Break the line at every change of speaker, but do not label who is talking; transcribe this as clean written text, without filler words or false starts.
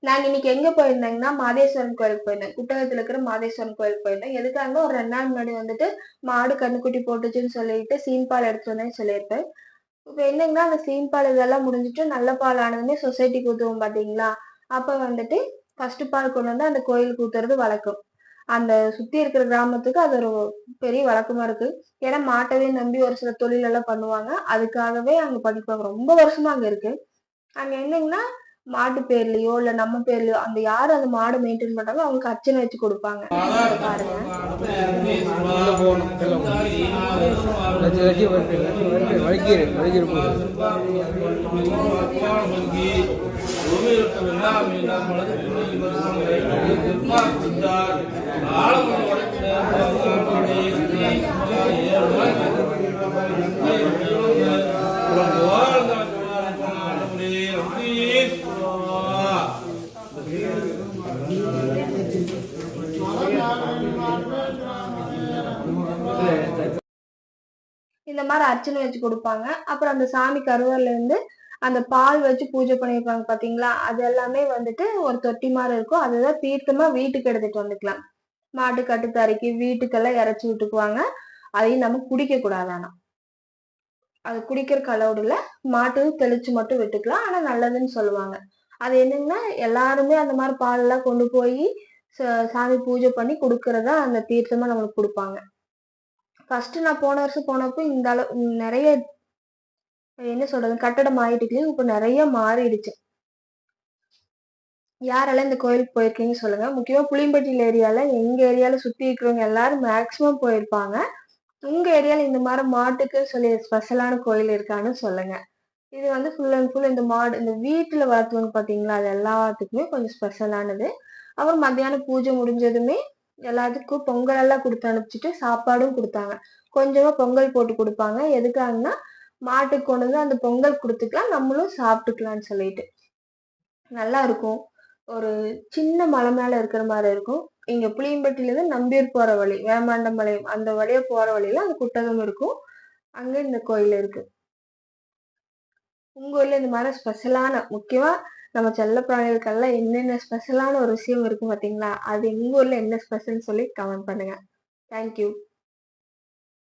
நாங்க இன்னைக்கு எங்க போயிருந்தேங்கன்னா மாதேஸ்வரன் கோயிலுக்கு போயிருந்தேன். குட்டகத்துல இருக்கிற மாதேஸ்வரன் கோயிலுக்கு போயிருந்தேன். எதுக்காக ஒரு 2 நாள் முன்னாடி வந்துட்டு மாடு கன்னுக்குட்டி போட்டுச்சுன்னு சொல்லிட்டு சீம்பால் எடுத்துட்டு வந்தேன்னு சொல்லியிருப்பேன். இப்ப என்னங்கன்னா அந்த சீம்பால் இதெல்லாம் முடிஞ்சிட்டு நல்ல பால் ஆனதுமே சொசைட்டிக்கு ஊத்துவோம் பாத்தீங்களா? அப்ப வந்துட்டு ஃபர்ஸ்ட் பால் கொண்டு வந்து அந்த கோயிலுக்கு ஊத்துறது வழக்கம். அந்த சுத்தி இருக்கிற கிராமத்துக்கு அது ஒரு பெரிய வழக்கமா இருக்கு. ஏன்னா மாட்டவே நம்பி ஒரு சில தொழில் எல்லாம் பண்ணுவாங்க. அதுக்காகவே அங்க படிப்பாங்க. ரொம்ப வருஷமா அங்க இருக்கு. அங்க என்னங்கன்னா மாட்டு பேர்லயோ இல்ல நம்ம பேர்லயோ அந்த யாரு அந்த மாடு மெயின்டைன் பண்றாங்களோ அவங்களுக்கு அர்ச்சனை வச்சு கொடுப்பாங்க. பாருங்க. இந்த மாதிரி அர்ச்சனை வச்சு கொடுப்பாங்க. அப்புறம் அந்த சாமி கருவறையில இருந்து அந்த பால் வச்சு பூஜை பண்ணிருப்பாங்க பாத்தீங்களா? அது எல்லாமே வந்துட்டு ஒரு தொட்டி மாதிரி இருக்கும். அதுதான் தீர்த்தமா வீட்டுக்கு எடுத்துட்டு வந்துக்கலாம். மாட்டு கட்டுத்தரைக்கு வீட்டுக்கெல்லாம் இறைச்சி விட்டுக்குவாங்க. அதையும் நம்ம குடிக்க கூடாது. ஆனா அது குடிக்கிறக்கு அலவுட் இல்ல. மாட்டு தெளிச்சு மட்டும் விட்டுக்கலாம். ஆனா நல்லதுன்னு சொல்லுவாங்க. அது என்னங்கன்னா எல்லாருமே அந்த மாதிரி பால் எல்லாம் கொண்டு போய் சாமி பூஜை பண்ணி கொடுக்கறதா அந்த தீர்த்தமா நம்மளுக்கு கொடுப்பாங்க. ஃபர்ஸ்ட் நான் போன வருஷம் போனப்போ இந்த அளவு நிறைய என்ன சொல்றது கட்டடம் ஆயிட்டு இப்ப நிறைய மாறிடுச்சு. யாரெல்லாம் இந்த கோயிலுக்கு போயிருக்கீங்கன்னு சொல்லுங்க. முக்கியமா புளியம்பட்டியில் ஏரியால எங்க ஏரியால சுத்தி இருக்கிறவங்க எல்லாரும் மேக்சிமம் போயிருப்பாங்க. உங்க ஏரியால இந்த மாதிரி மாட்டுக்கு சொல்லி ஸ்பெஷலான கோயில் இருக்கான்னு சொல்லுங்க. இது வந்து ஃபுல் அண்ட் ஃபுல் இந்த மாடு இந்த வீட்டுல வளர்த்துவாங்க பாத்தீங்களா? அது எல்லாத்துக்குமே கொஞ்சம் ஸ்பெஷலானது. அப்புறம் மத்தியானம் பூஜை முடிஞ்சதுமே எல்லாத்துக்கும் பொங்கல் எல்லாம் கொடுத்து அனுப்பிச்சிட்டு சாப்பாடும் கொடுத்தாங்க. கொஞ்சமா பொங்கல் போட்டு கொடுப்பாங்க. எதுக்காகன்னா மாட்டுக்கு கொண்டு வந்து அந்த பொங்கல் கொடுத்துக்கலாம், நம்மளும் சாப்பிட்டுக்கலாம்னு சொல்லிட்டு நல்லா இருக்கும். ஒரு சின்ன மலை மேல இருக்கிற மாதிரி இருக்கும். இங்க புளியம்பட்டியில இருந்து நம்பியூர் போற வழி வேமாண்டம்பாளையம் அந்த வழியா போற வழியில அந்த குட்டகம் இருக்கும். அங்க இந்த கோயில் இருக்கு. உங்க ஊர்ல இந்த மாதிரி ஸ்பெஷலான முக்கியமா நம்ம செல்ல பிராணிகளுக்கெல்லாம் என்னென்ன ஸ்பெஷலான ஒரு விஷயம் இருக்கு பாத்தீங்களா? அது உங்க ஊர்ல என்ன ஸ்பெஷல்னு சொல்லி கமெண்ட் பண்ணுங்க. தேங்க்யூ.